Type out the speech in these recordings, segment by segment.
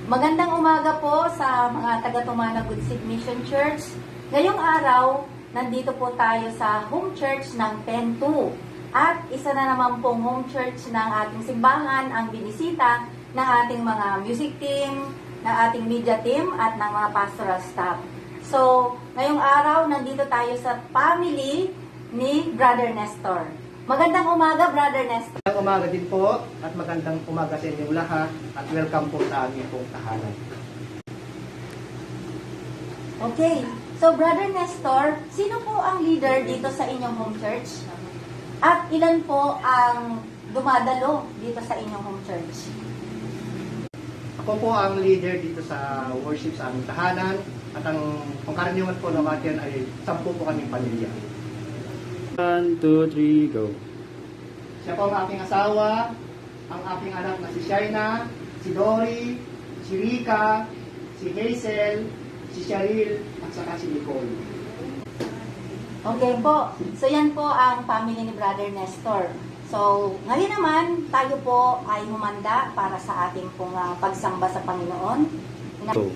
Magandang umaga po sa mga taga-Tumana Good Seed Mission Church. Ngayong araw, nandito po tayo sa home church ng Pen 2. At isa na naman pong home church ng ating simbahan ang binisita ng ating mga music team, ng ating media team at ng mga pastoral staff. So, ngayong araw, nandito tayo sa family ni Brother Nestor. Magandang umaga, Brother Nestor. Magandang umaga din po at magandang umaga sa inyong lahat at welcome po sa aming pong tahanan. Okay, so Brother Nestor, sino po ang leader dito sa inyong home church? At ilan po ang dumadalo dito sa inyong home church? Ako po ang leader dito sa worship sa aming tahanan at ang pangkaraniwan po ng atin ay 10 po kaming pamilya. 1, 2, 3, go. Siya po ang aking asawa, ang aking anak na si Shaina, si Dory, si Rika, si Hazel, si Cheryl, at saka si Nicole. Okay po, so yan po ang family ni Brother Nestor. So, ngayon naman, tayo po ay humanda para sa ating pong pagsamba sa Panginoon. Go.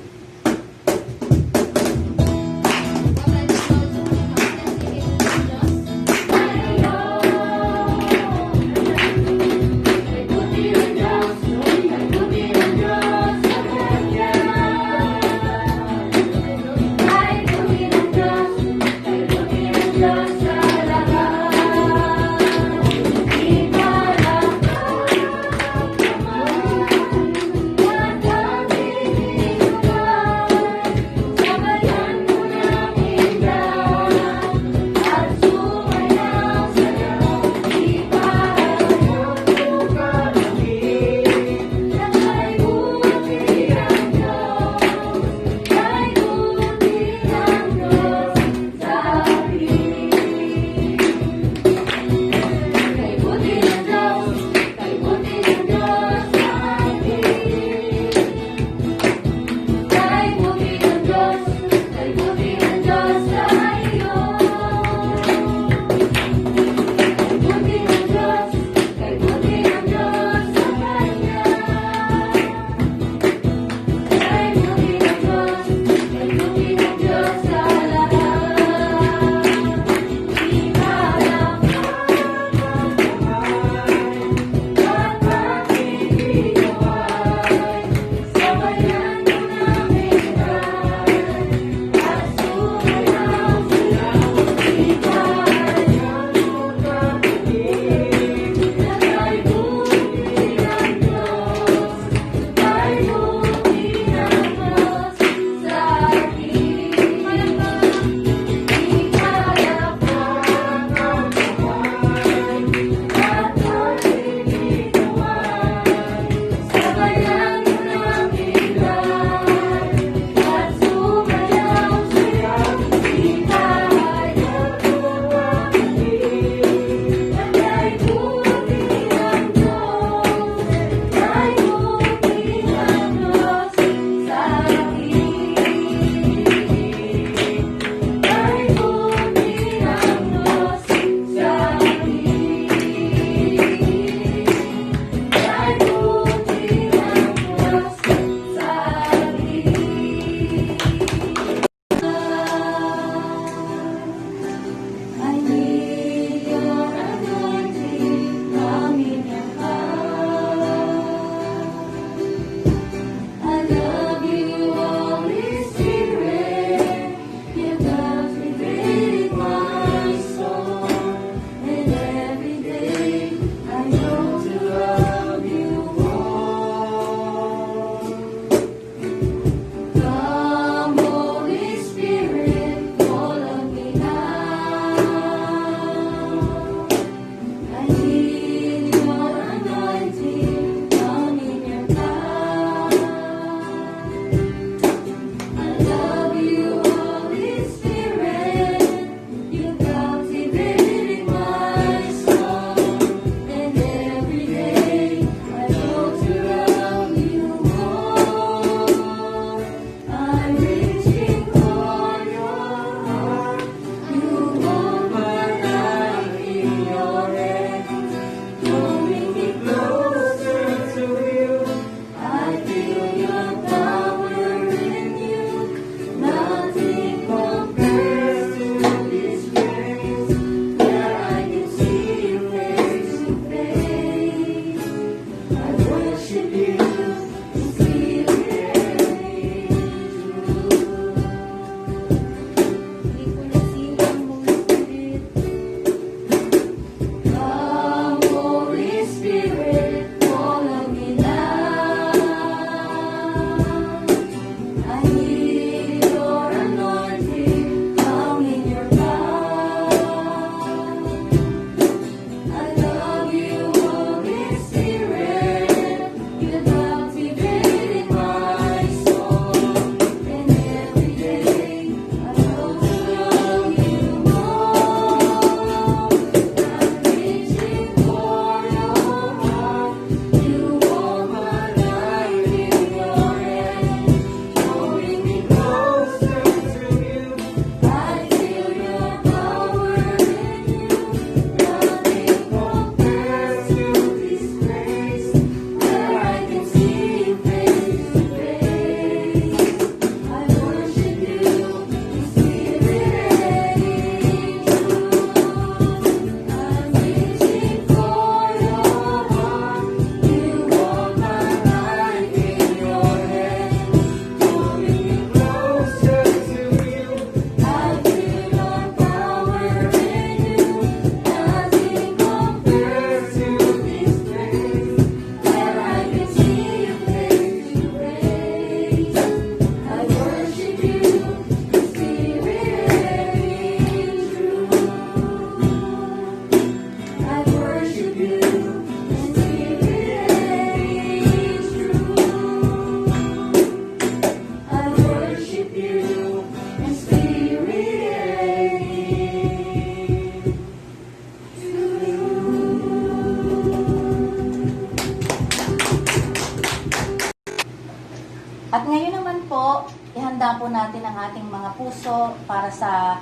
At ngayon naman po, ihanda po natin ang ating mga puso para sa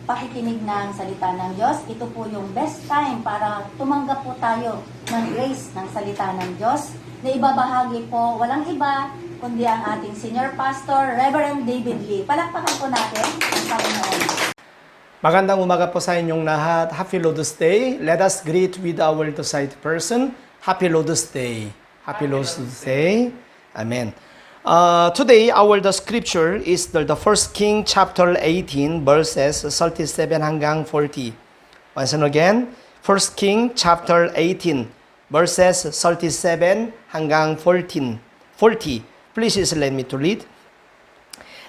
pakikinig ng salita ng Diyos. Ito po yung best time para tumanggap po tayo ng grace ng salita ng Diyos na ibabahagi po walang iba kundi ang ating Senior Pastor, Reverend David Lee. Palakpakan po natin ang Panginoon. Magandang umaga po sa inyong lahat. Happy Lotus Day. Let us greet with our sight person. Happy Lotus Day. Happy Lotus Day. Amen. Today, the scripture is the 1 King chapter 18 verses 37 hanggang 40. Once again, 1 King chapter 18 verses 37 hanggang 40. Please let me to read.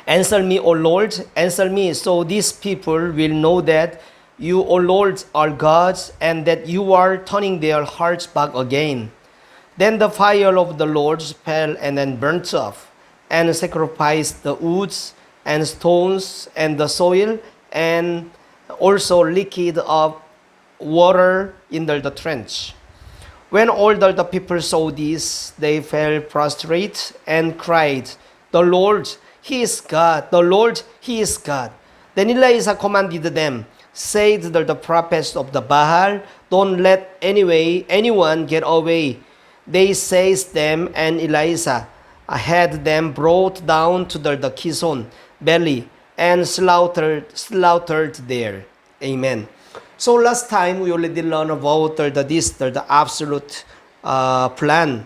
Answer me, O Lord, answer me, so these people will know that you, O Lord, are gods, and that you are turning their hearts back again. Then the fire of the Lord fell and then burnt off, and sacrificed the woods and stones and the soil, and also liquid of water in the trench. When all the people saw this, they fell prostrate and cried, "The Lord, He is God! The Lord, He is God!" Then Elijah commanded them, said the prophets of the Baal, "Don't let anyone get away." They seized them, and Elijah had them brought down to the Kishon valley and slaughtered there. Amen. So last time we already learned about the absolute plan.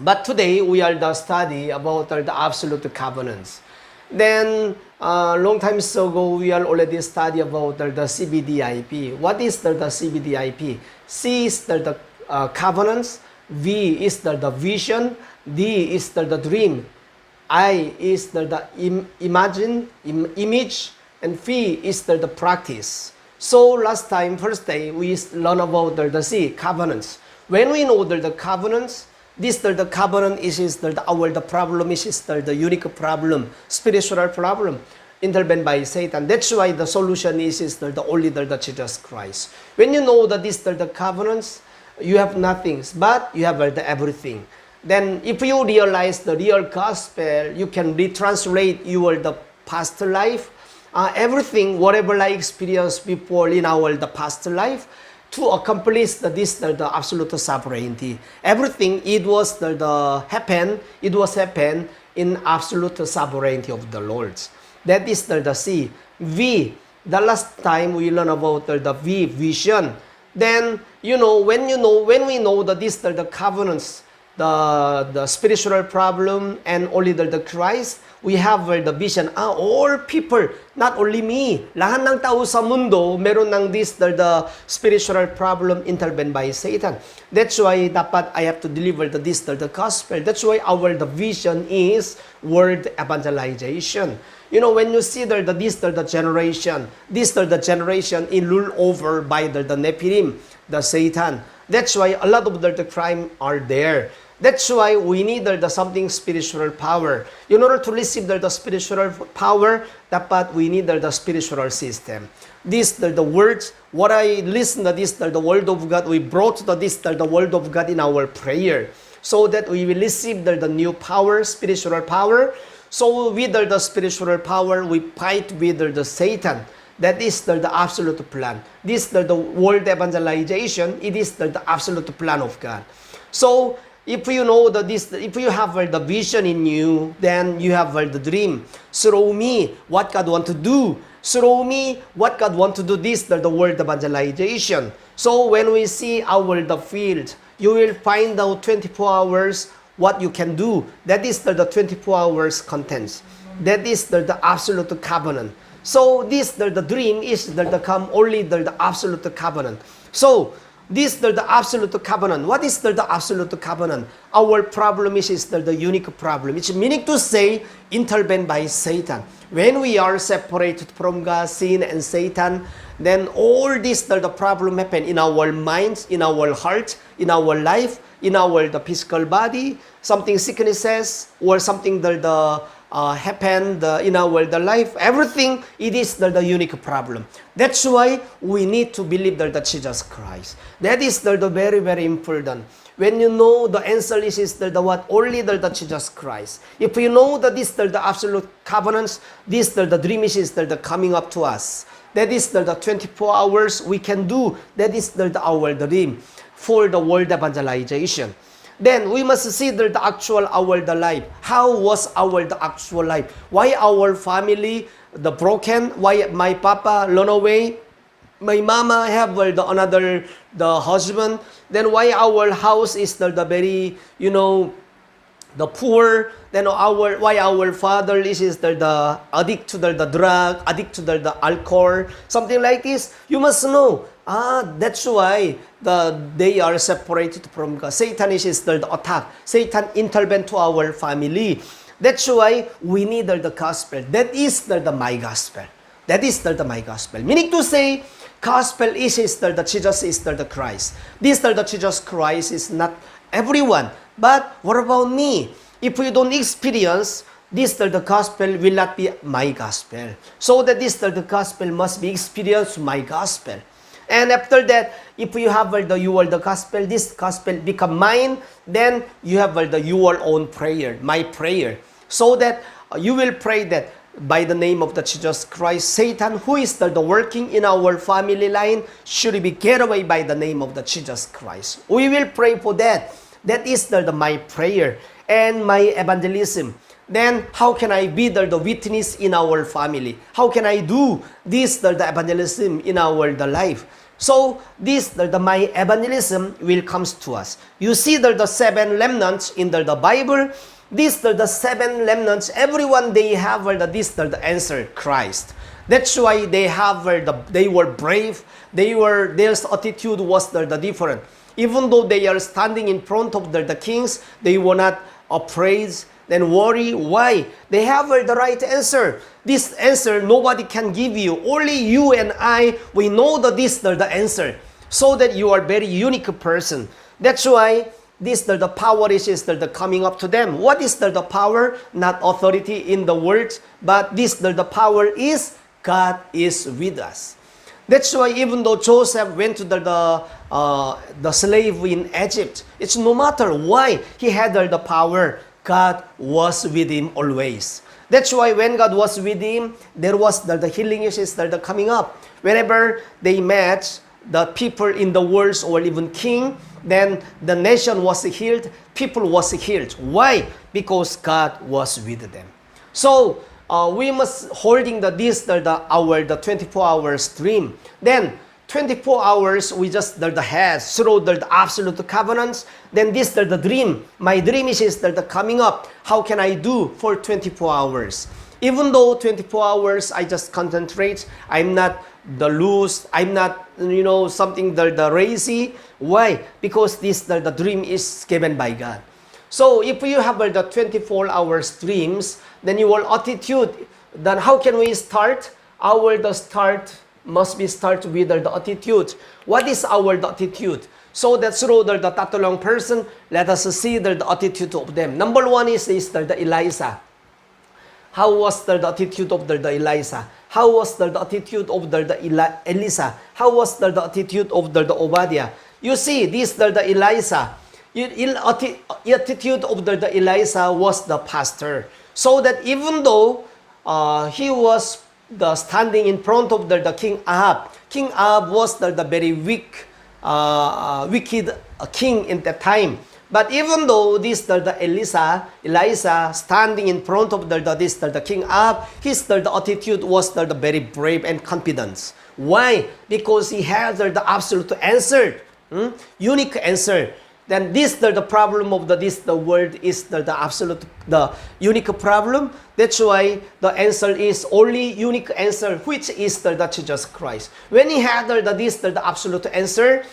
But today we are study about the absolute covenants. Then long time ago we are already study about the CBDIP. What is the CBDIP? C is the covenants. V is the vision, D is the dream, I is the image, and P is the practice. So last time, first day, we learn about the C, covenants. When we know the covenants, this the covenant is the problem is the unique problem, spiritual problem, intervened by Satan. That's why the solution is the only the Jesus Christ. When you know that this the covenants, you have nothing, but you have everything. Then if you realize the real gospel, you can retranslate your the past life, everything, whatever I experienced before in the past life, to accomplish the absolute sovereignty. Everything, it was happen in absolute sovereignty of the Lord. That is the C. V, the last time we learn about the V, vision. Then, when we know that this the covenants, the spiritual problem, and only the Christ, we have the vision. All people, not only me, lahat ng tao sa mundo, meron ng this the spiritual problem intervened by Satan. That's why dapat I have to deliver the gospel. That's why the vision is word evangelization. When you see the generation in rule over by the Nephilim, the Satan. That's why a lot of the crime are there. That's why we need the something spiritual power. In order to receive the spiritual power, dapat we need the spiritual system. This the words, what I listen to this the word of God, we brought the word of God in our prayer, so that we will receive the new power, spiritual power. So with the spiritual power, we fight with the Satan. That is the absolute plan. This the world evangelization. It is the absolute plan of God. So if you know if you have the vision in you, then you have the dream. Show me what God want to do. Show me what God want to do. This the world evangelization. So when we see the field, you will find out 24 hours what you can do. That is the 24 hours contents. That is the absolute covenant. So this the dream is the come only the absolute covenant. So this the absolute covenant. What is the absolute covenant? Our problem is the unique problem. It's meaning to say intervened by Satan. When we are separated from God, sin and Satan, then all this the problem happen in our minds, in our heart, in our life, in the physical body. Something sicknesses or something happened in our life. Everything, it is the unique problem. That's why we need to believe that Jesus Christ. That is the very, very important. when you know the answer is the what? Only the Jesus Christ. If you know that this the absolute covenants, this the dream is the coming up to us. That is the 24 hours we can do. That is the our dream for the world evangelization. Then we must see the actual our the life. How was our the actual life? Why our family the broken? Why my papa run away? My mama have another the husband. Then why our house is the very the poor. Then why our father is the addict to the drug, addict to the alcohol, something like this. You must know. That's why they are separated from God. Satan is the attack. Satan intervene to our family. That's why we need the gospel. That is the my gospel. That is the my gospel. Meaning to say, gospel is the Jesus is the Christ. This the Jesus Christ is not everyone. But what about me? If we don't experience this, the gospel will not be my gospel. So that this the gospel must be experienced my gospel. And after that, if you have the gospel, this gospel become mine, then you have your own prayer, my prayer. So that you will pray that by the name of the Jesus Christ, Satan, who is the working in our family line, should be get away by the name of the Jesus Christ. We will pray for that. That is the my prayer and my evangelism. Then how can I be the witness in our family? How can I do this the evangelism in our life? So this the my evangelism will comes to us. You see the 7 remnants in the Bible. This the 7 remnants. Everyone they have this the answer Christ. That's why they have they were brave. Their attitude was the different. Even though they are standing in front of the kings, they were not afraid, then worry. Why? They have the right answer. This answer nobody can give you. Only you and I, we know that this the answer. So that you are very unique person. That's why this the power is the coming up to them. What is the power? Not authority in the words, but this the power is God is with us. That's why even though Joseph went to the slave in Egypt, it's no matter why he had the power, God was with him always. That's why when God was with him, there was the healing is the coming up. Whenever they met the people in the world or even king, then the nation was healed, people was healed. Why? Because God was with them. So we must holding the 24 hours dream. Then 24 hours we just the head through the absolute covenants. Then this the dream. My dream is the coming up. How can I do for 24 hours? Even though 24 hours I just concentrate, I'm not the loose, I'm not something the lazy. Why? Because this the dream is given by God. So if you have the 24 hours dreams, then your attitude, then how can we start? The start must be start with the attitude. What is our attitude? So that through the tatulong person, let us see the attitude of them. Number 1 is the Eliza. How was the attitude of the Eliza? How was the attitude of the Elisa? How was the attitude of the Obadiah? You see, this the Eliza. Attitude of the Eliza was the pastor. So that even though he was standing in front of the King Ahab, King Ahab was the very weak, wicked king in that time. But even though this the Eliza standing in front of the King Ahab, his the attitude was the very brave and confident. Why? Because he had the absolute answer, unique answer. Then this the problem of the world is the absolute the unique problem. That's why the answer is only unique answer, which is the Jesus Christ. When he had the absolute answer,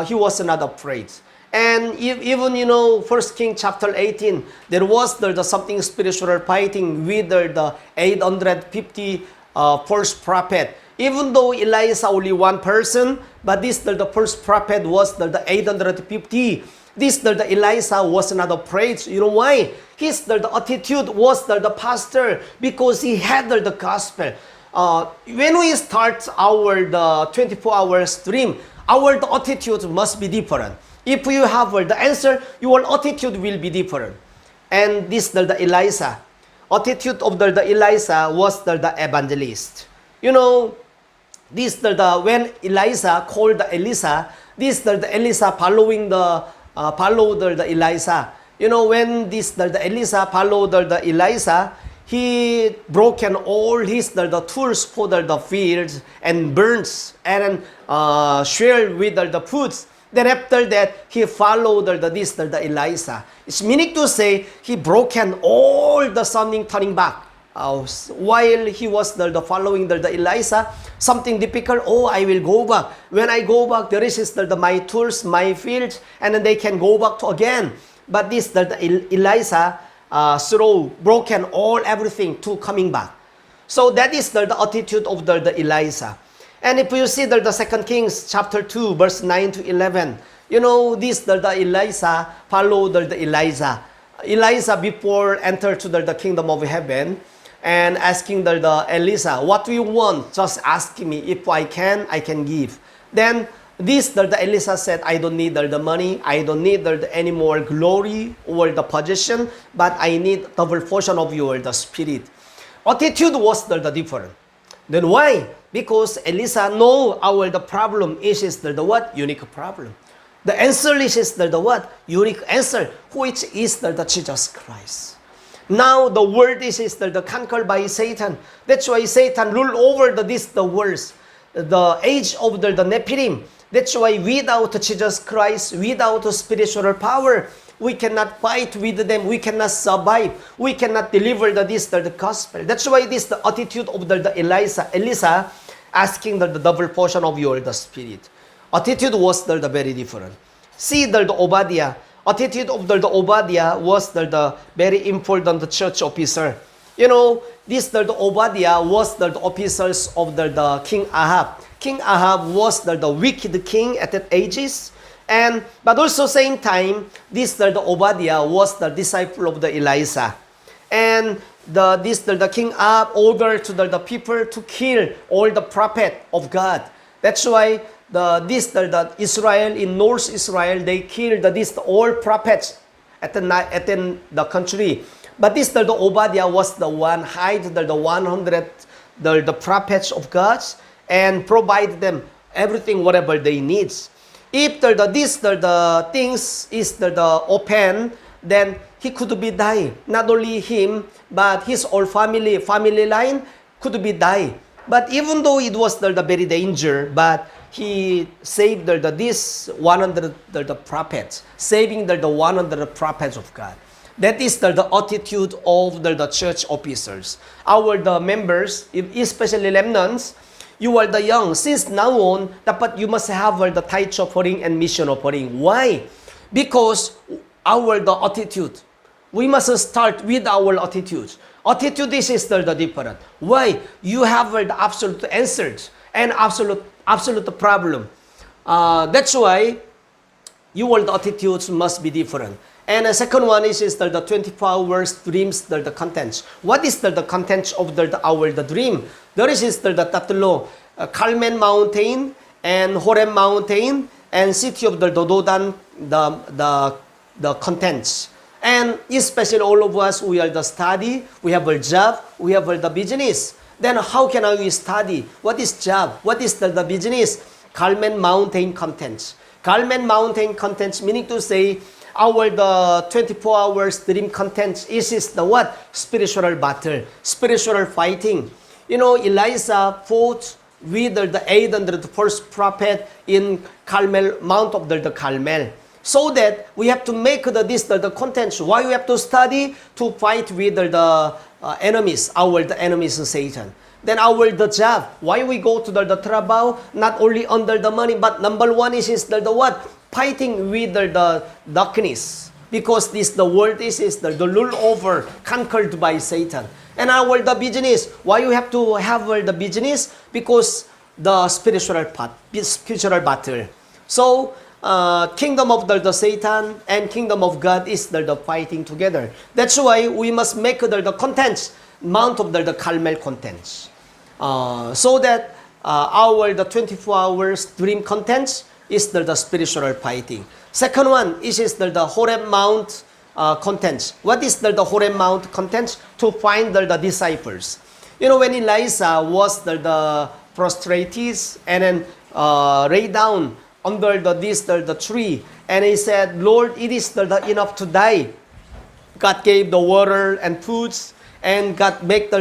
he was not afraid. And even 1 King chapter 18, there was the something spiritual fighting with the 850 false prophet. Even though Elijah only one person, but this the first prophet was the 850. This the Elijah was not afraid. You know why? His the attitude was the pastor, because he had the gospel. When we start our the 24 hours stream, our the attitude must be different. If you have the answer, your attitude will be different. And this the Elisha. Attitude of the Elisha was the evangelist. You know, this the when Elisha called the Elisha, this the Elisha following the Elisha. You know, when this the Elisha followed the Elisha, he broken all his the tools for the fields and burns and shared with the foods. Then after that, he followed the Elisha. It's meaning to say, he broken all the something turning back. While he was the following the Elisha, something difficult, oh, I will go back. When I go back, there is my tools, my fields, and then they can go back to again. But this the Elisha broken all everything to coming back. So that is the attitude of the Elisha. And if you see the 2 Kings chapter 2 verse 9 to 11, you know this the Elisha followed the Elijah. Elijah before entered to the kingdom of heaven and asking the Elisha, what do you want? Just ask me. If I can give. Then this the Elisha said, I don't need the money, I don't need any more glory or the position, but I need double portion of your the spirit. Attitude was the different. Then why? Because Elisha know the problem is the what? Unique problem. The answer is the what? Unique answer, which is the Jesus Christ. Now the world is the conquered by Satan. That's why Satan rule over the world. The age of the Nephilim. That's why without Jesus Christ, without spiritual power, we cannot fight with them. We cannot survive. We cannot deliver the gospel. That's why this the attitude of the Elisha asking the double portion of the spirit. Attitude was the very different. See the Obadiah. Attitude of the Obadiah was the very important church officer. You know, this the Obadiah was the officers of the King Ahab. King Ahab was the wicked king at that ages. But also same time, this the Obadiah was the disciple of the Elisha. And the King Ahab ordered to the people to kill all the prophet of God. That's why the Israel in North Israel, they killed all prophets at the country. But this the Obadiah was the one hide the 100 the prophets of God and provide them everything whatever they needs. If the things is the open, then he could be die. Not only him, but his whole family line could be die. But even though it was the very danger, but he saved this 100 the prophets, saving the 100 prophets of God. That is the attitude of the church officers. The members, especially remnants, you are the young. Since now on, dapat you must have the tithe offering and mission offering. Why? Because the attitude. We must start with our attitude. Attitude is the different. Why? You have the absolute answers and absolute problem. That's why your attitudes must be different. And the second one is the 24 hours dreams, the contents. What is the contents of the dream? There is the tatlo, Carmel Mountain and Horeb Mountain and city of the Dododan, the contents. And especially all of us, we are the study, we have a job, we have the business. Then how can we study? What is job? What is the business? Carmel Mountain contents. Carmel Mountain contents meaning to say the 24 hours dream contents is the what? Spiritual battle, spiritual fighting. You know, Elijah fought with the 800 first prophet in Carmel, Mount of the Carmel. So that we have to make the contents. Why we have to study? To fight with the enemies, the enemies of Satan. Then the job. Why we go to the trabaho? Not only under the money, but number one is the what? Fighting with the darkness. Because the world is the rule over, conquered by Satan. And the business. Why you have to have the business? Because the spiritual battle. So, kingdom of the Satan and kingdom of God is the fighting together. That's why we must make the contents, Mount of the Carmel contents. So that the 24 hours dream contents is the spiritual fighting. Second one is the Horeb Mount contents. What is the Horeb Mount contents? To find the disciples. You know, when Elijah was the prostrated and then lay down under the tree, and he said, Lord, it is enough to die. God gave the water and foods, and God make the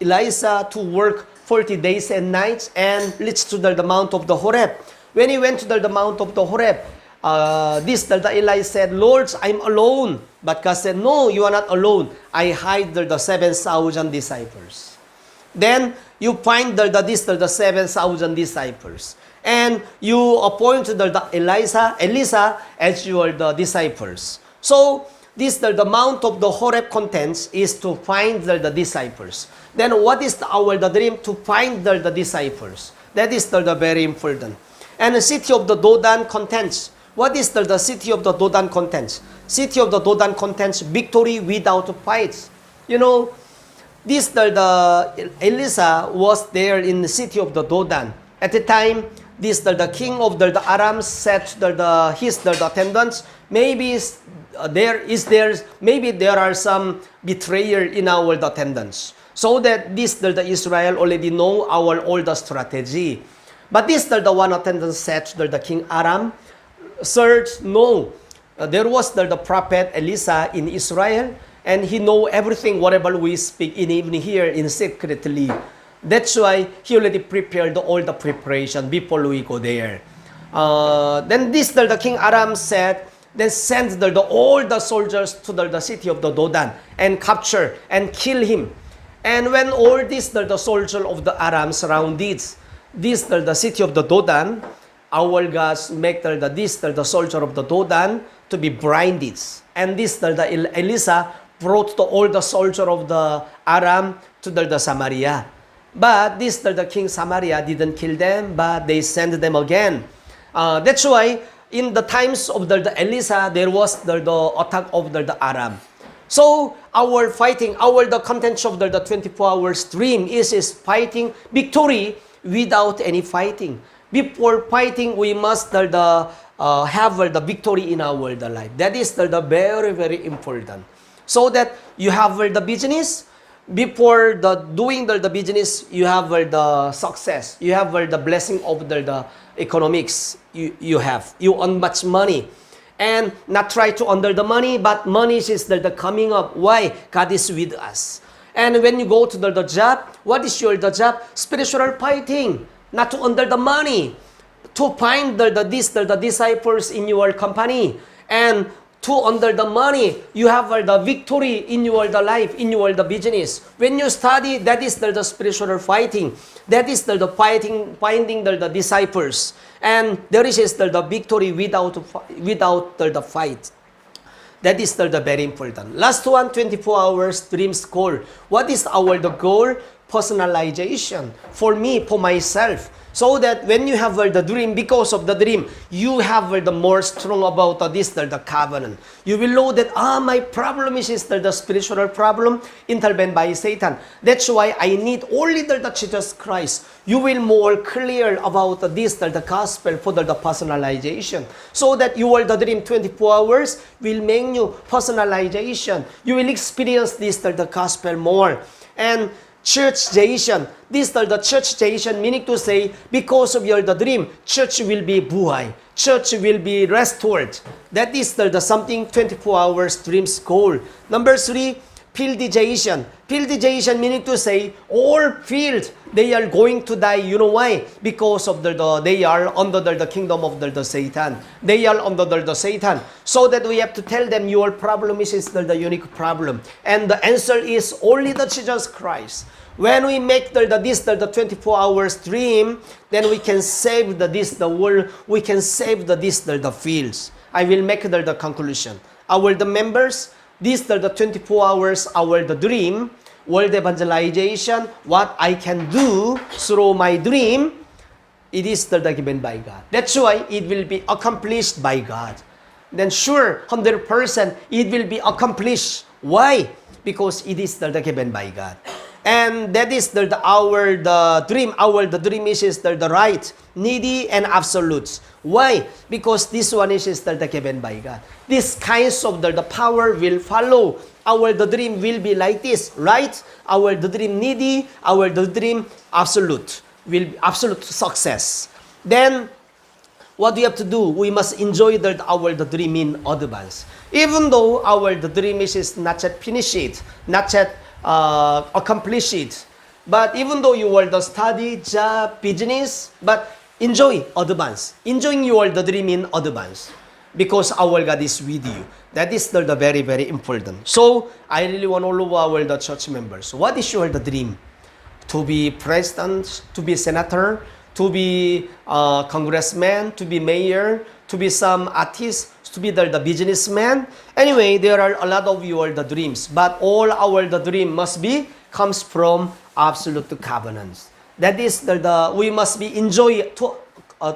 Elijah to work 40 days and nights and reach to the mount of the Horeb. When he went to the mount of the Horeb, Elijah said, Lord, I'm alone. But God said, no, you are not alone. I hide the 7,000 disciples. Then you find the 7,000 disciples. And you appoint the Elisa as your disciples. So, the mount of the Horeb contents is to find the disciples. Then what is the dream? To find the disciples. That is the very important. And the city of the Dodan contents. What is the city of the Dodan contents? City of the Dodan contents victory without fights. You know, the Elisa was there in the city of the Dodan. At the time, the king of the Aram said his attendants, maybe there are some betrayer in our attendants. So that the Israel already know our old strategy. But the one attendant said to the king Aram, Sirs, no. There was the prophet Elisa in Israel, and he know everything whatever we speak in here in secretly. That's why he already prepared all the preparation before we go there. Then the king Aram said, then send all the soldiers to the city of the Dodan and capture and kill him. And when all this the soldiers of the Aram surrounded the city of the Dodan, our gods make the soldier of the Dodan to be blinded. And the Elisa brought all the soldier of the Aram to the Samaria. But the king Samaria didn't kill them, but they sent them again. That's why in the times of the Elisa, there was the attack of the Aram. So our fighting, the contents of the 24 hours dream is fighting victory without any fighting. Before fighting, we must have the victory in our life. That is the very, very important. So that you have the business. Before doing the business, you have the success. You have the blessing of the economics. You earn much money. And not try to earn the money, but money is the coming up. Why? God is with us. And when you go to the job, what is the job? Spiritual fighting. Not to earn the money. To find the disciples in your company. And to under the money, you have the victory in your life, in your business. When you study, that is the spiritual fighting. That is the fighting, finding the disciples. And there is the victory without the fight. That is the very important. Last one, 24 hours dreams goal. What is the goal? Personalization. For me, for myself. So that when you have the dream, because of the dream, you have the more strong about the covenant. You will know that, my problem is the spiritual problem intervened by Satan. That's why I need only the Jesus Christ. You will more clear about the gospel for the personalization. So that your dream 24 hours will make you personalization. You will experience the gospel more. And churchization. This the churchization meaning to say, because of your dream, church will be buhay. Church will be restored. That is the something 24 hours dreams goal. Number 3, fieldization. Fieldization meaning to say, all field, they are going to die. You know why? Because of they are under the kingdom of the Satan. They are under the Satan. So that we have to tell them your problem is the unique problem. And the answer is only the Jesus Christ. When we make the 24 hours dream, then we can save the world. We can save the fields. I will make the conclusion. The members, the 24 hours, the dream, world evangelization, what I can do through my dream, it is the given by God. That's why it will be accomplished by God. Then sure, 100% it will be accomplished. Why? Because it is the given by God. And that is the dream. The dream is the right, needy, and absolutes. Why? Because this one is the given by God. This kinds of the power will follow. The dream will be like this, right? The dream needy, the dream absolute will be absolute success. Then what we have to do? We must enjoy the dream in advance. Even though the dream is not yet finished, not yet accomplish it. But even though you will study, job, business, but enjoy advance. Enjoying the dream in advance. Because our God is with you. That is the very, very important. So, I really want all of the church members. What is the dream? To be president, to be senator, to be congressman, to be mayor, to be some artist, to be the businessman. Anyway, there are a lot of the dreams, but all the dream must be comes from absolute covenants. That is we must be enjoy to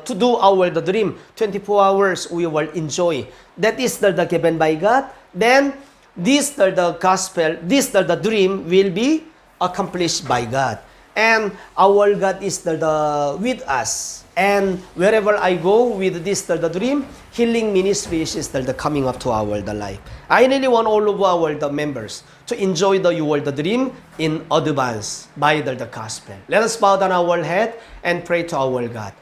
do the dream 24 hours. We will enjoy. That is the given by God. Then this the gospel, this the dream will be accomplished by God. And our God is with us. And wherever I go with this the dream, healing ministry is the coming up to our life. I really want all of the members to enjoy the dream in advance by the gospel. Let us bow down our head and pray to our God.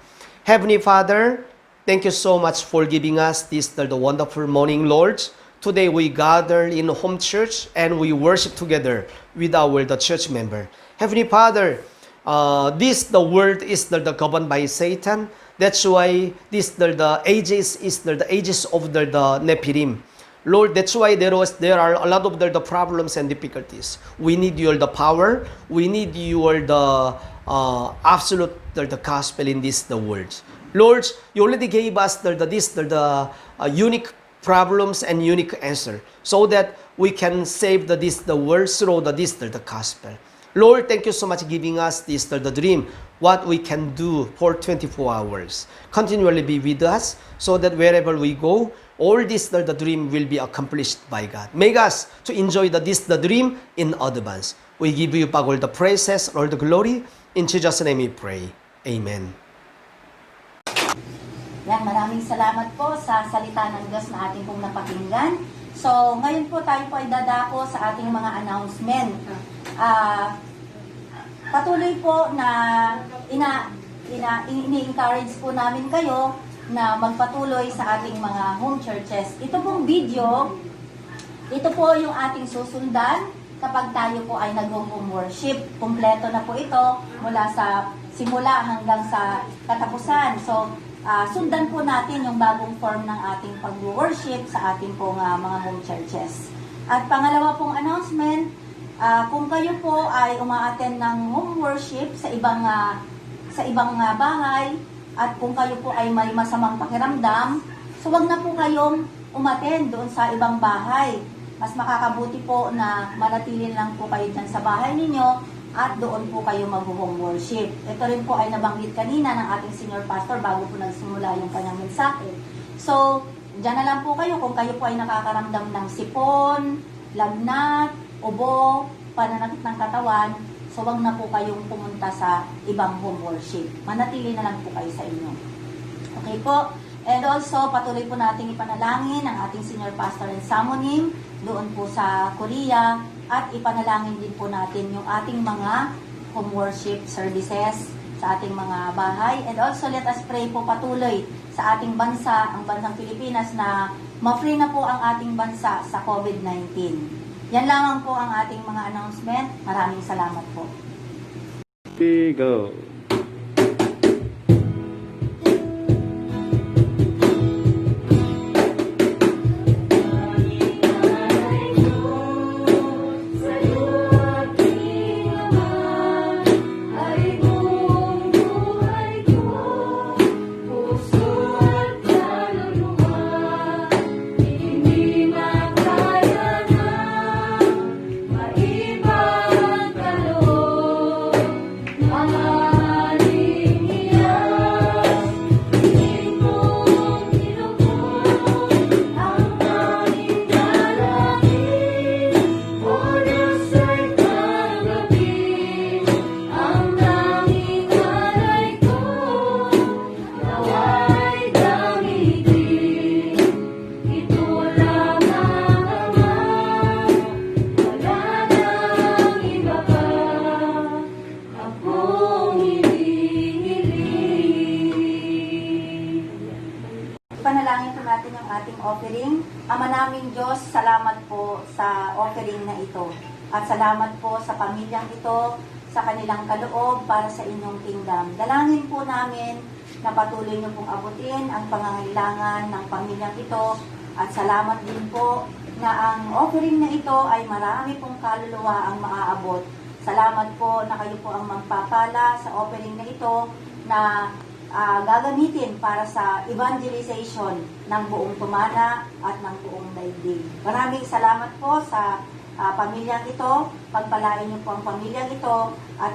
Heavenly Father, thank you so much for giving us this the wonderful morning, Lord. Today we gather in home church and we worship together with the church member. Heavenly Father, the world is the governed by Satan. That's why this the ages is the ages of the Nephilim. Lord, that's why there are a lot of the problems and difficulties. We need your the power. We need your the absolute the gospel in the world. Lord, you already gave us the unique problems and unique answer, so that we can save the world through the gospel. Lord, thank you so much giving us the dream, what we can do for 24 hours. Continually be with us, so that wherever we go, all the dream will be accomplished by God. Make us to enjoy the dream in advance. We give you all the praises, all the glory. In Jesus' name we pray. Amen. Yan, maraming salamat po sa salita ng Diyos na ating pong napakinggan. So, ngayon po tayo po ay dadako sa ating mga announcement. Patuloy po na ini-encourage po namin kayo na magpatuloy sa ating mga home churches. Ito pong video, ito po yung ating susundan kapag tayo po ay nag-home worship. Kompleto na po ito mula sa simula hanggang sa katapusan. So, sundan po natin yung bagong form ng ating pag-worship sa ating pong mga home churches. At pangalawa pong announcement, kung kayo po ay uma-attend ng home worship sa ibang bahay, at kung kayo po ay may masamang pakiramdam, so wag na po kayong umattend doon sa ibang bahay. Mas makakabuti po na manatili lang po kayo dyan sa bahay ninyo at doon po kayo mag-home worship. Ito rin po ay nabanggit kanina ng ating senior pastor bago po nagsimula yung kanyang mensahe. So, dyan na lang po kayo kung kayo po ay nakakaramdam ng sipon, lagnat, ubo, pananakit ng katawan, so wag na po kayong pumunta sa ibang home worship. Manatili na lang po kayo sa inyo. Okay po? And also, patuloy po nating ipanalangin ang ating senior pastor and summoning doon po sa Korea, at ipanalangin din po natin yung ating mga home worship services sa ating mga bahay. And also, let us pray po patuloy sa ating bansa, ang bansang Pilipinas, na ma-free na po ang ating bansa sa COVID-19. Yan lamang po ang ating mga announcement. Maraming salamat po. We go. Maiba ang kaloob, po sa offering na ito. At salamat po sa pamilyang ito, sa kanilang kaloob para sa inyong kingdom. Dalangin po namin na patuloy niyo pong abutin ang pangangailangan ng pamilyang ito. At salamat din po na ang offering na ito ay marami pong kaluluwa ang maaabot. Salamat po na kayo po ang magpapala sa offering na ito na gagamitin para sa evangelization ng buong Tumana at ng buong daigdig. Maraming salamat po sa pamilyang ito. Pagpalain niyo po ang pamilyang ito at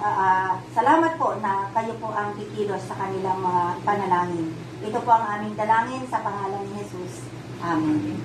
salamat po na kayo po ang kikilos sa kanilang mga panalangin. Ito po ang aming dalangin sa pangalan ni Jesus. Amen.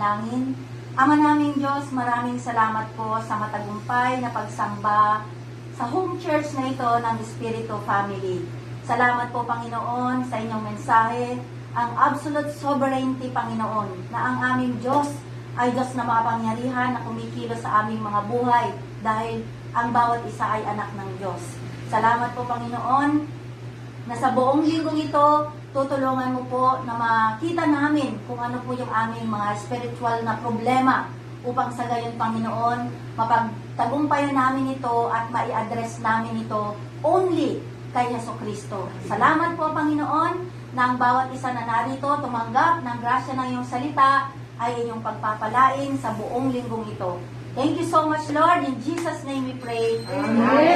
Manalangin. Ama naming Diyos, maraming salamat po sa matagumpay na pagsamba sa home church na ito ng Espiritu Family. Salamat po, Panginoon, sa inyong mensahe, ang absolute sovereignty, Panginoon, na ang aming Diyos ay Diyos na mapangyarihan na kumikilos sa aming mga buhay dahil ang bawat isa ay anak ng Diyos. Salamat po, Panginoon, na sa buong linggong ito, tutulungan mo po na makita namin kung ano po yung aming mga spiritual na problema upang sa gayon, Panginoon, mapagtagumpayan namin ito at mai-address namin ito only kay Jesucristo. Salamat po, Panginoon, na ang bawat isa na narito tumanggap ng grasya ng iyong salita ay inyong pagpapalain sa buong linggong ito. Thank you so much, Lord. In Jesus' name we pray. Amen.